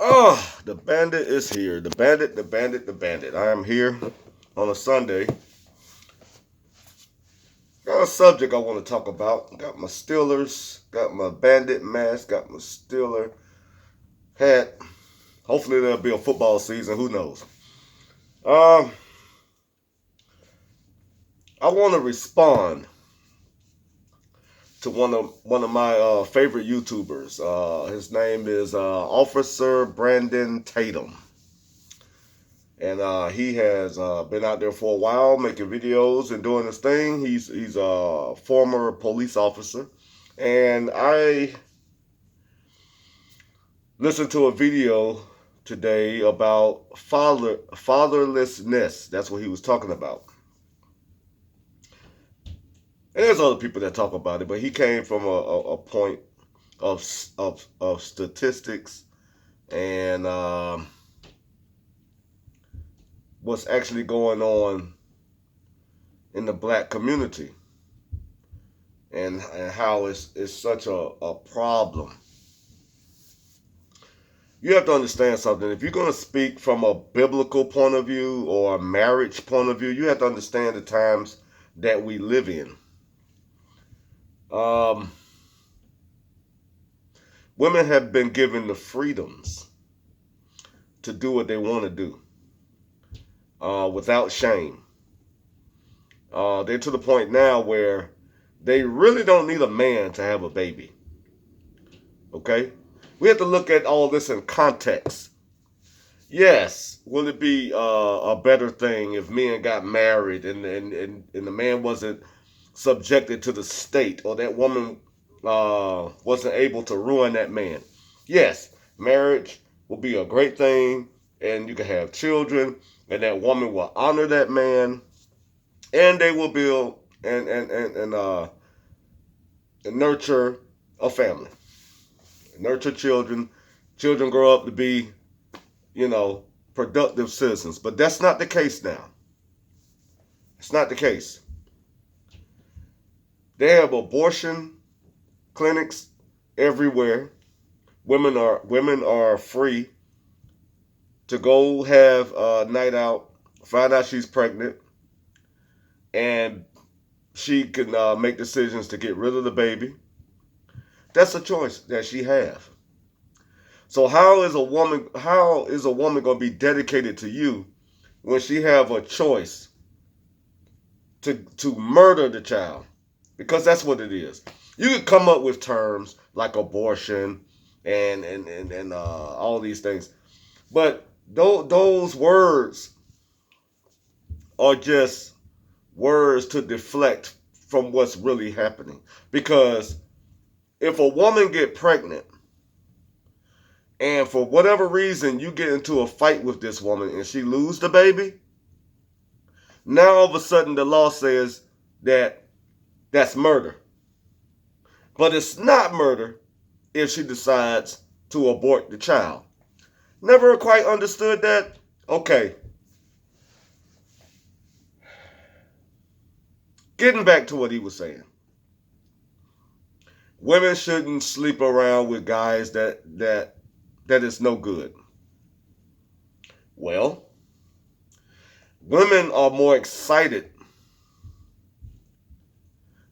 Oh, the bandit is here. The bandit, the bandit, the bandit. I am here on a Sunday. Got a subject I want to talk about. Got my Steelers, got my bandit mask, got my Steeler hat. Hopefully there'll be a football season. Who knows? Um, I want to respond to one of my favorite YouTubers. His name is Officer Brandon Tatum. And he has been out there for a while making videos and doing his thing. He's a former police officer. And I listened to a video today about fatherlessness. That's what he was talking about. And there's other people that talk about it, but he came from a point of statistics and what's actually going on in the black community and how it's such a problem. You have to understand something. If you're going to speak from a biblical point of view or a marriage point of view, you have to understand the times that we live in. Women have been given the freedoms to do what they want to do without shame. They're to the point now where they really don't need a man to have a baby. Okay? We have to look at all this in context. Yes, will it be a better thing if men got married and the man wasn't subjected to the state, or that woman wasn't able to ruin that man? Yes, marriage will be a great thing, and you can have children, and that woman will honor that man, and they will build and nurture a family, nurture children. Children grow up to be, productive citizens. But that's not the case now. It's not the case. They have abortion clinics everywhere. Women are free to go have a night out, find out she's pregnant, and she can make decisions to get rid of the baby. That's a choice that she has. So how is a woman going to be dedicated to you when she have a choice to murder the child? Because that's what it is. You could come up with terms like abortion and all these things, but those words are just words to deflect from what's really happening. Because if a woman get pregnant and for whatever reason you get into a fight with this woman and she lose the baby, now all of a sudden the law says that that's murder. But it's not murder if she decides to abort the child. Never quite understood that? Okay. Getting back to what he was saying. Women shouldn't sleep around with guys that is no good. Well, women are more excited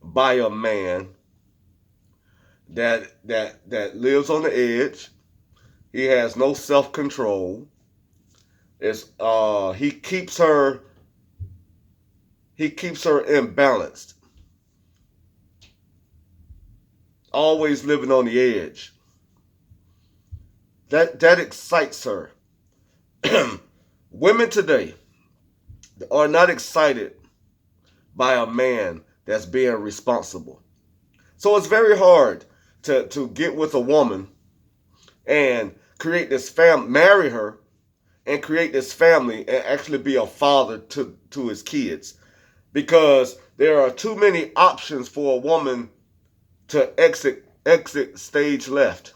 by a man that lives on the edge. He has no self-control. He keeps her imbalanced. Always living on the edge. That excites her. Women today are not excited by a man that's being responsible. So it's very hard to get with a woman and create this family, marry her and create this family and actually be a father to his kids. Because there are too many options for a woman to exit stage left.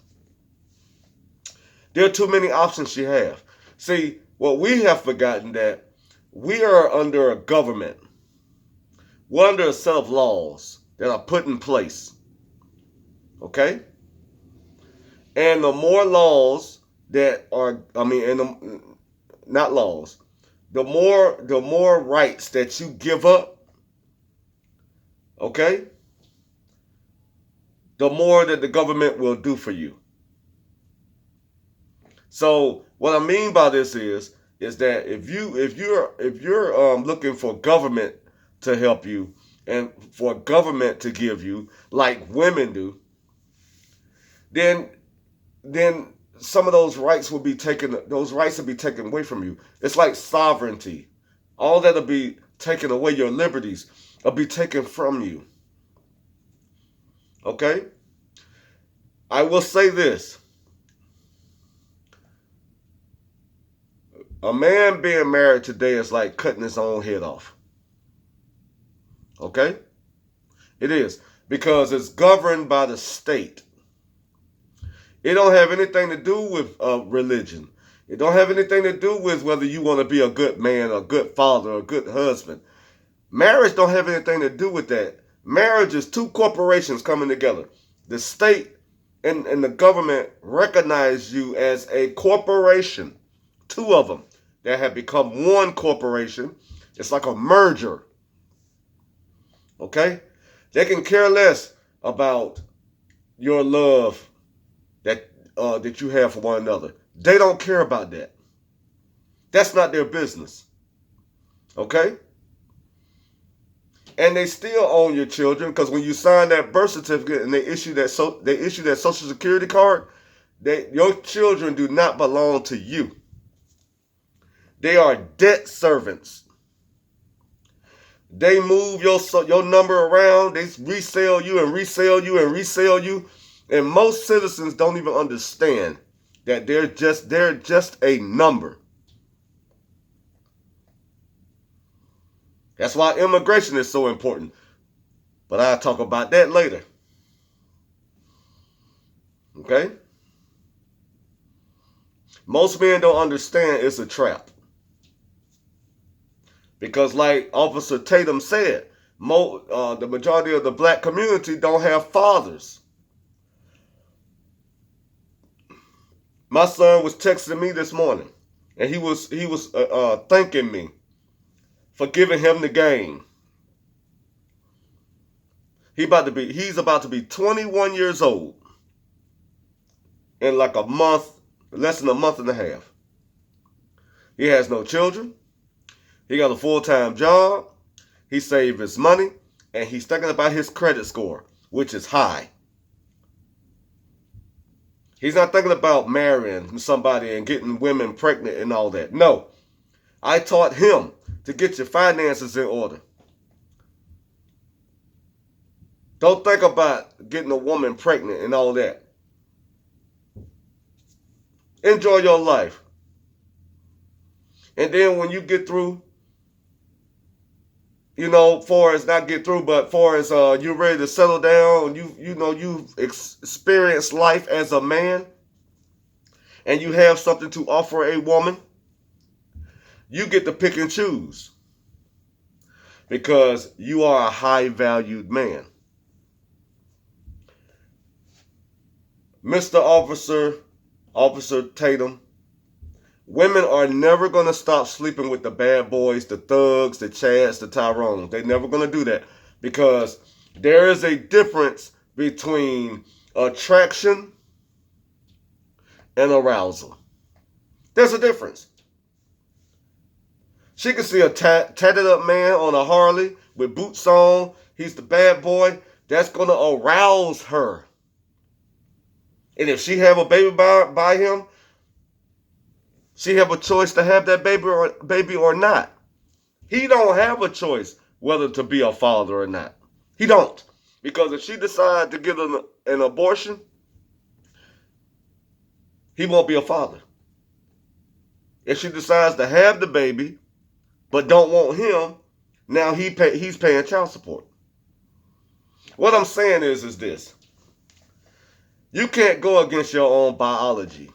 There are too many options she has. See, what we have forgotten that we are under a government. We're under a set of laws that are put in place. Okay? And the more laws that are, I mean, not laws. The more rights that you give up, okay, the more that the government will do for you. So what I mean by this is that if you're looking for government to help you and for government to give you like women do, then then some of those rights will be taken away from you. It's like sovereignty. All that'll be taken away, your liberties will be taken from you. Okay? I will say this. A man being married today is like cutting his own head off. Okay? It is. Because it's governed by the state. It don't have anything to do with religion. It don't have anything to do with whether you want to be a good man, a good father, a good husband. Marriage don't have anything to do with that. Marriage is two corporations coming together. The state and the government recognize you as a corporation. Two of them that have become one corporation. It's like a merger. Okay? They can care less about your love that you have for one another. They don't care about that. That's not their business. Okay? And they still own your children because when you sign that birth certificate and they issue that social security card, your children do not belong to you. They are debt servants. They move your number around. They resell you and resell you and resell you. And most citizens don't even understand that they're just a number. That's why immigration is so important. But I'll talk about that later. Okay? Most men don't understand it's a trap. Because like Officer Tatum said, the majority of the black community don't have fathers. My son was texting me this morning, and he was thanking me for giving him the game. He's about to be 21 years old in like a month, less than a month and a half. He has no children. He got a full-time job. He saved his money, and he's thinking about his credit score, which is high. He's not thinking about marrying somebody and getting women pregnant and all that. No. I taught him to get your finances in order. Don't think about getting a woman pregnant and all that. Enjoy your life. And then when you get through, far as not get through, but far as you're ready to settle down, you've experienced life as a man, and you have something to offer a woman, you get to pick and choose. Because you are a high-valued man. Mr. Officer Tatum, women are never going to stop sleeping with the bad boys, the thugs, the Chads, the Tyrones. They're never going to do that because there is a difference between attraction and arousal. There's a difference. She can see a tatted up man on a Harley with boots on. He's the bad boy. That's going to arouse her. And if she have a baby by him, she have a choice to have that baby or not. He don't have a choice whether to be a father or not. He don't. Because if she decides to get an abortion, he won't be a father. If she decides to have the baby, but don't want him, now he's paying child support. What I'm saying is this. You can't go against your own biology.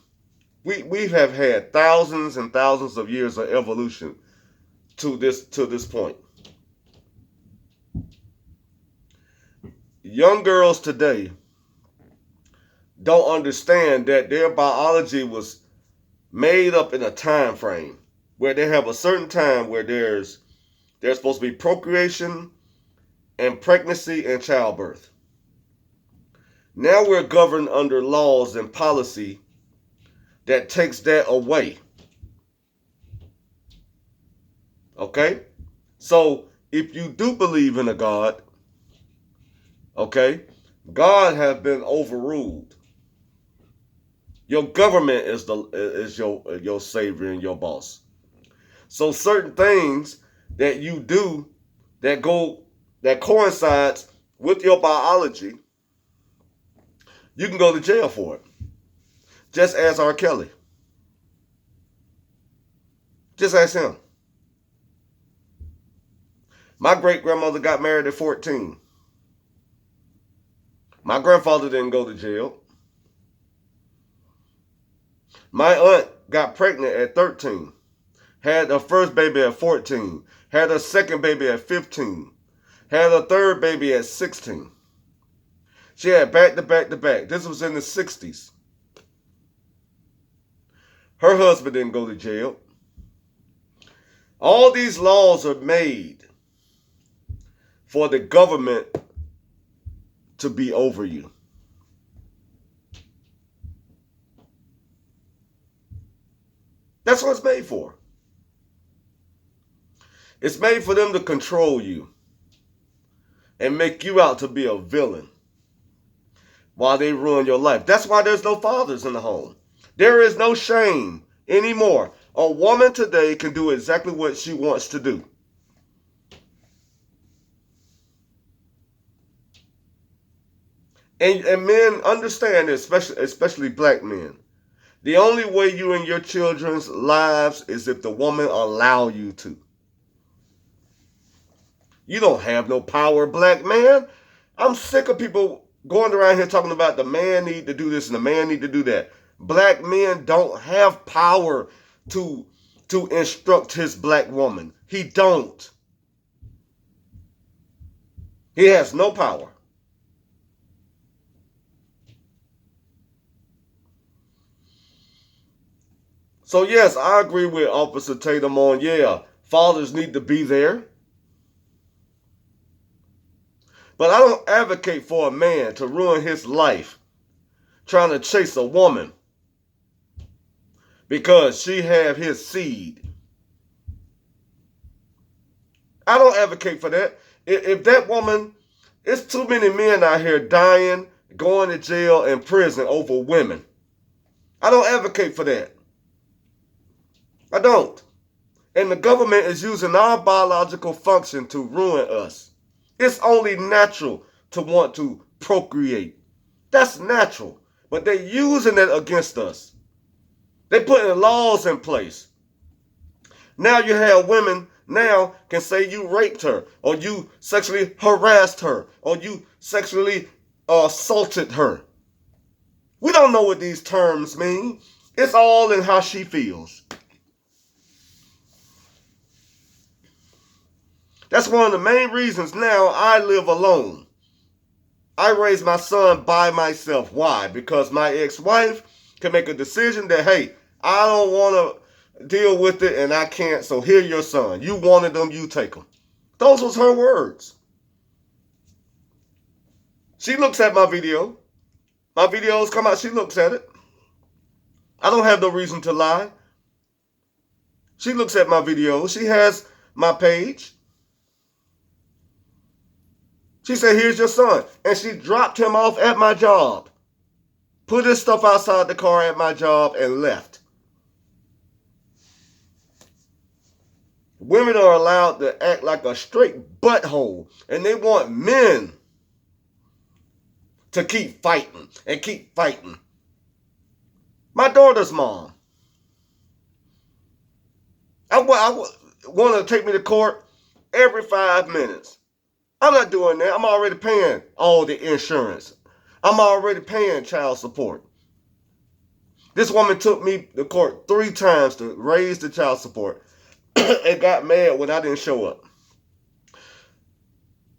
We have had thousands and thousands of years of evolution to this point. Young girls today don't understand that their biology was made up in a time frame where they have a certain time where there's supposed to be procreation and pregnancy and childbirth. Now we're governed under laws and policy that takes that away. Okay? So if you do believe in a God, okay, God has been overruled. Your government is your savior and your boss. So certain things that you do that coincides with your biology, you can go to jail for it. Just ask R. Kelly. Just ask him. My great grandmother got married at 14. My grandfather didn't go to jail. My aunt got pregnant at 13. Had her first baby at 14. Had her second baby at 15. Had her third baby at 16. She had back to back to back. This was in the 60s. Her husband didn't go to jail. All these laws are made for the government to be over you. That's what it's made for. It's made for them to control you and make you out to be a villain while they ruin your life. That's why there's no fathers in the home. There is no shame anymore. A woman today can do exactly what she wants to do. And men understand this, especially black men. The only way you in your children's lives is if the woman allow you to. You don't have no power, black man. I'm sick of people going around here talking about the man need to do this and the man need to do that. Black men don't have power to instruct his black woman. He don't. He has no power. So yes, I agree with Officer Tatum on, fathers need to be there. But I don't advocate for a man to ruin his life trying to chase a woman because she have his seed. I don't advocate for that. If that woman, it's too many men out here dying, going to jail and prison over women. I don't advocate for that. I don't. And the government is using our biological function to ruin us. It's only natural to want to procreate. That's natural. But they're using it against us. They're putting laws in place. Now you have women now can say you raped her, or you sexually harassed her, or you sexually assaulted her. We don't know what these terms mean. It's all in how she feels. That's one of the main reasons now I live alone. I raise my son by myself. Why? Because my ex-wife can make a decision that, hey, I don't want to deal with it and I can't, so here your son. You wanted them, you take them. Those was her words. She looks at my video. My videos come out, she looks at it. I don't have no reason to lie. She looks at my videos. She has my page. She said, here's your son. And she dropped him off at my job. Put his stuff outside the car at my job and left. Women are allowed to act like a straight butthole. And they want men to keep fighting and keep fighting. My daughter's mom. I want to take me to court every 5 minutes. I'm not doing that. I'm already paying all the insurance. I'm already paying child support. This woman took me to court 3 times to raise the child support and got mad when I didn't show up.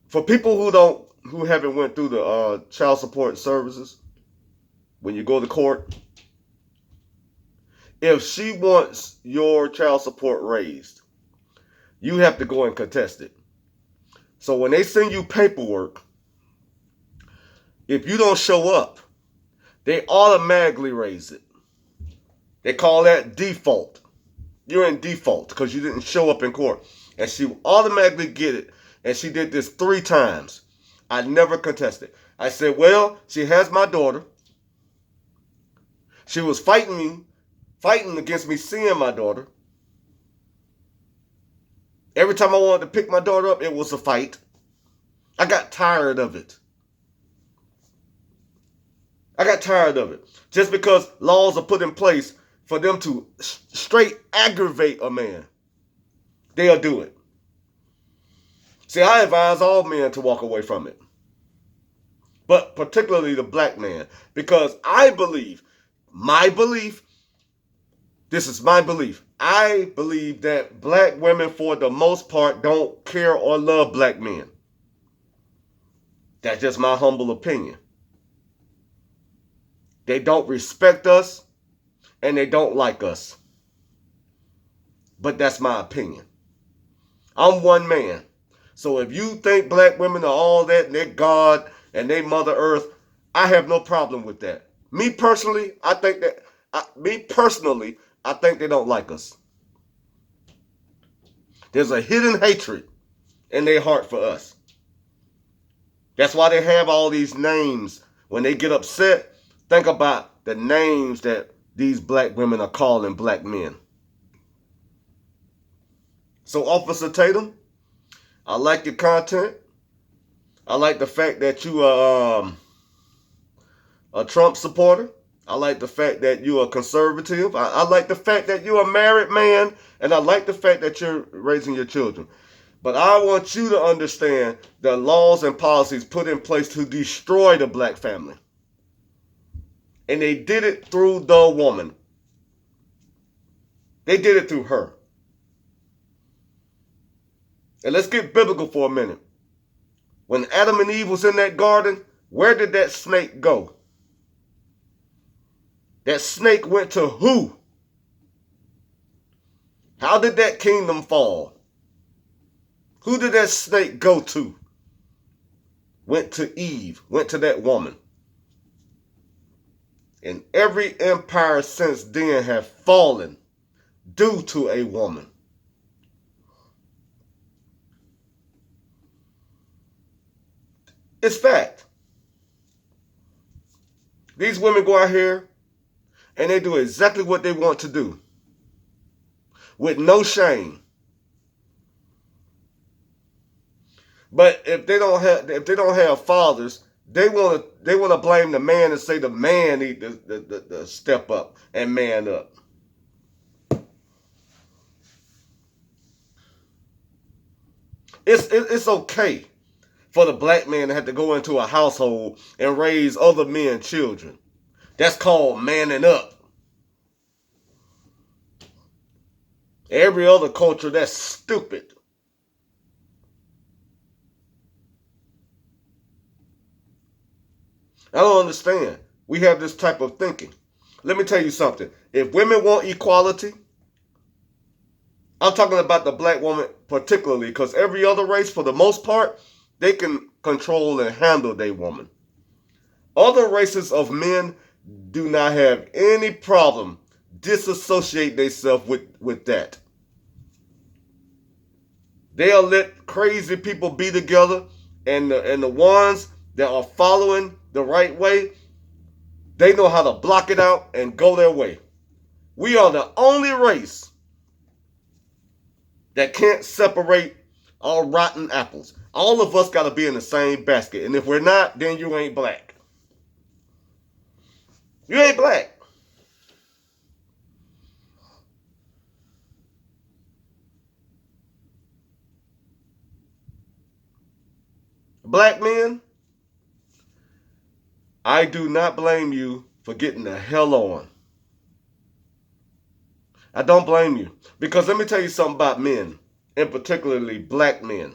For people who haven't went through the child support services, when you go to court, If she wants your child support raised, you have to go and contest it. So when they send you paperwork, if you don't show up, they automatically raise it. They call that default. You're in default because you didn't show up in court. And she automatically get it. And she did this 3 times. I never contested. I said, well, she has my daughter. She was fighting against me seeing my daughter. Every time I wanted to pick my daughter up, it was a fight. I got tired of it. Just because laws are put in place for them to straight aggravate a man, they'll do it. See, I advise all men to walk away from it. But particularly the black man. Because I believe, this is my belief. I believe that black women, for the most part, don't care or love black men. That's just my humble opinion. They don't respect us, and they don't like us. But that's my opinion. I'm one man. So if you think black women are all that, and they're God, and they Mother Earth, I have no problem with that. Me personally, I think they don't like us. There's a hidden hatred in their heart for us. That's why they have all these names. When they get upset, think about the names that these black women are calling black men. So, Officer Tatum, I like your content. I like the fact that you are a Trump supporter. I like the fact that you're a conservative. I like the fact that you're a married man. And I like the fact that you're raising your children. But I want you to understand the laws and policies put in place to destroy the black family. And they did it through the woman. They did it through her. And let's get biblical for a minute. When Adam and Eve was in that garden, where did that snake go? That snake went to who? How did that kingdom fall? Who did that snake go to? Went to Eve, went to that woman. And every empire since then have fallen due to a woman. It's fact. These women go out here and they do exactly what they want to do with no shame. But if they don't have fathers, they want to blame the man and say the man need to step up and man up. It's okay for the black man to have to go into a household and raise other men's children. That's called manning up. Every other culture, that's stupid. I don't understand. We have this type of thinking. Let me tell you something. If women want equality, I'm talking about the black woman particularly, because every other race, for the most part, they can control and handle their woman. Other races of men do not have any problem disassociate themselves with that. They'll let crazy people be together, and the ones that are following the right way, they know how to block it out and go their way. We are the only race that can't separate all rotten apples. All of us got to be in the same basket. And if we're not, then you ain't black. You ain't black. Black men, I do not blame you for getting the hell on. I don't blame you. Because let me tell you something about men, and particularly black men.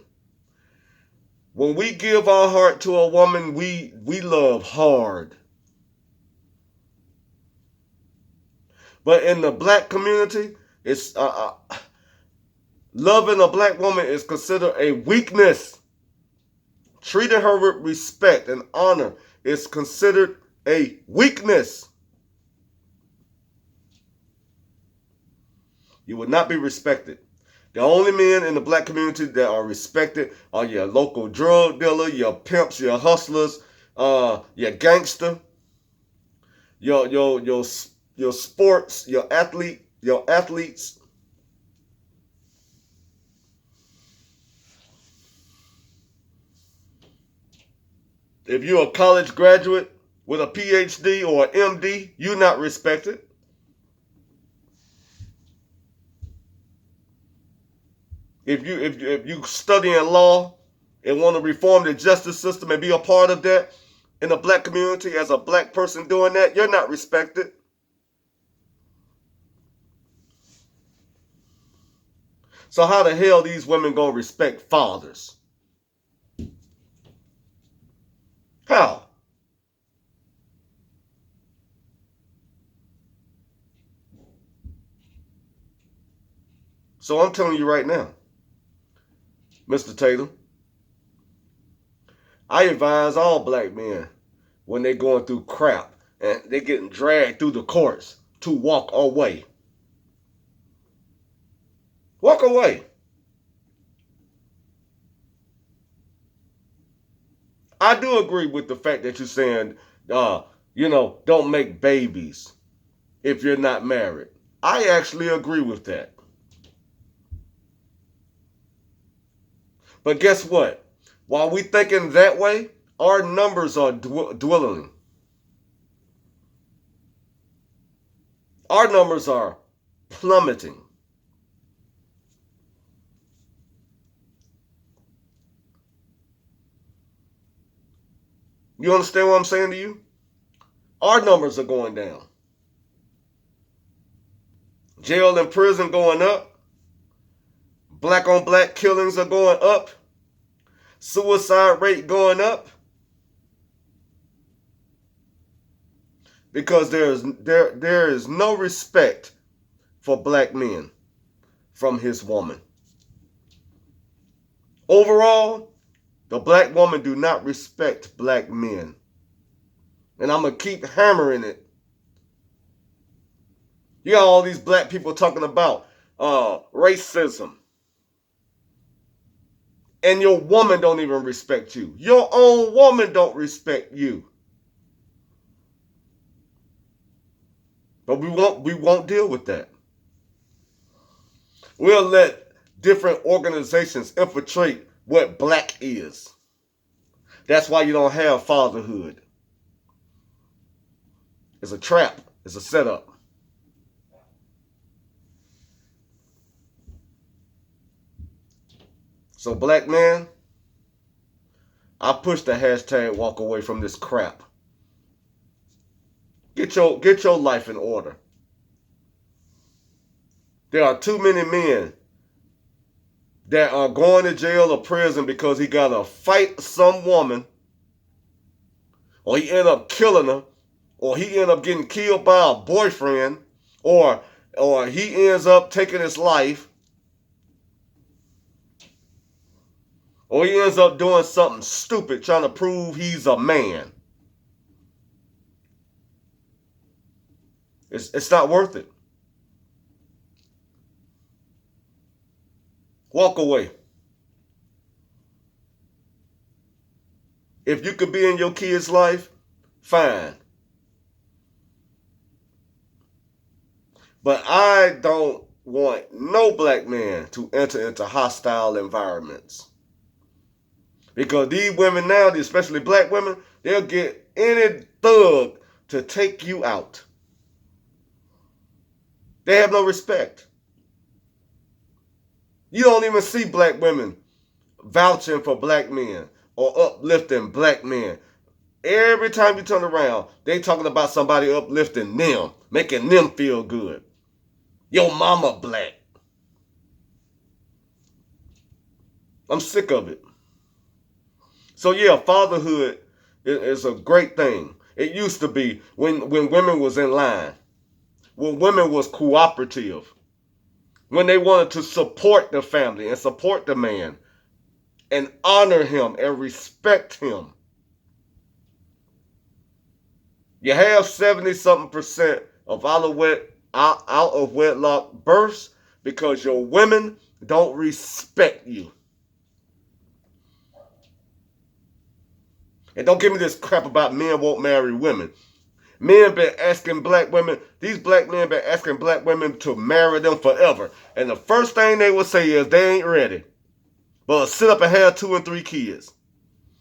When we give our heart to a woman, we love hard. But in the black community, it's loving a black woman is considered a weakness. Treating her with respect and honor is considered a weakness. You will not be respected. The only men in the black community that are respected are your local drug dealer, your pimps, your hustlers, your gangster, your sports, your athletes. If you're a college graduate with a PhD or an MD, you're not respected. If you studying law and want to reform the justice system and be a part of that in the black community as a black person doing that, you're not respected. So how the hell these women gonna respect fathers? How? So I'm telling you right now, Mr. Tatum, I advise all black men when they're going through crap and they're getting dragged through the courts to walk away. Walk away. I do agree with the fact that you're saying, don't make babies if you're not married. I actually agree with that. But guess what? While we thinking that way, our numbers are dwindling. Our numbers are plummeting. You understand what I'm saying to you? Our numbers are going down. Jail and prison going up. Black on black killings are going up. Suicide rate going up. Because there is no respect for black men from his woman. Overall, the black woman do not respect black men. And I'm going to keep hammering it. You got all these black people talking about racism. And your woman don't even respect you. Your own woman don't respect you. But we won't deal with that. We'll let different organizations infiltrate what black is. That's why you don't have fatherhood. It's a trap. It's a setup. So black man, I push the hashtag walk away from this crap. Get your life in order. There are too many men that are going to jail or prison because he got to fight some woman, or he end up killing her, or he end up getting killed by a boyfriend, or he ends up taking his life, or he ends up doing something stupid trying to prove he's a man. It's not worth it. Walk away. If you could be in your kid's life, fine. But I don't want no black man to enter into hostile environments. Because these women now, especially black women, they'll get any thug to take you out. They have no respect. You don't even see black women vouching for black men or uplifting black men. Every time you turn around, they talking about somebody uplifting them, making them feel good. Your mama black. I'm sick of it. So yeah, fatherhood is a great thing. It used to be when women was in line. when women was cooperative, when they wanted to support the family and support the man and honor him and respect him. You have 70 something percent of out of wedlock births because your women don't respect you. And don't give me this crap about men won't marry women. Men been asking black women, these black men been asking black women to marry them forever. And the first thing they will say is they ain't ready. But sit up and have 2 and 3 kids.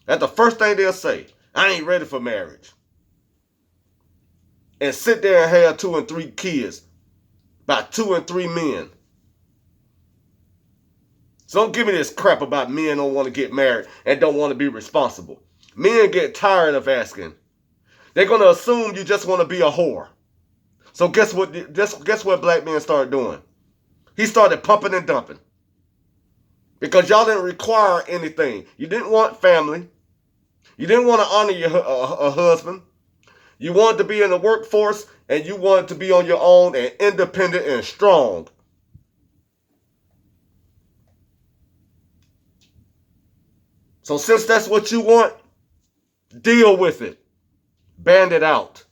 That's the first thing they'll say. I ain't ready for marriage. And sit there and have 2 and 3 kids by 2 and 3 men. So don't give me this crap about men don't want to get married and don't want to be responsible. Men get tired of asking. They're going to assume you just want to be a whore. So guess what black men started doing? He started pumping and dumping. Because y'all didn't require anything. You didn't want family. You didn't want to honor your husband. You wanted to be in the workforce and you wanted to be on your own and independent and strong. So since that's what you want, deal with it. Band it out.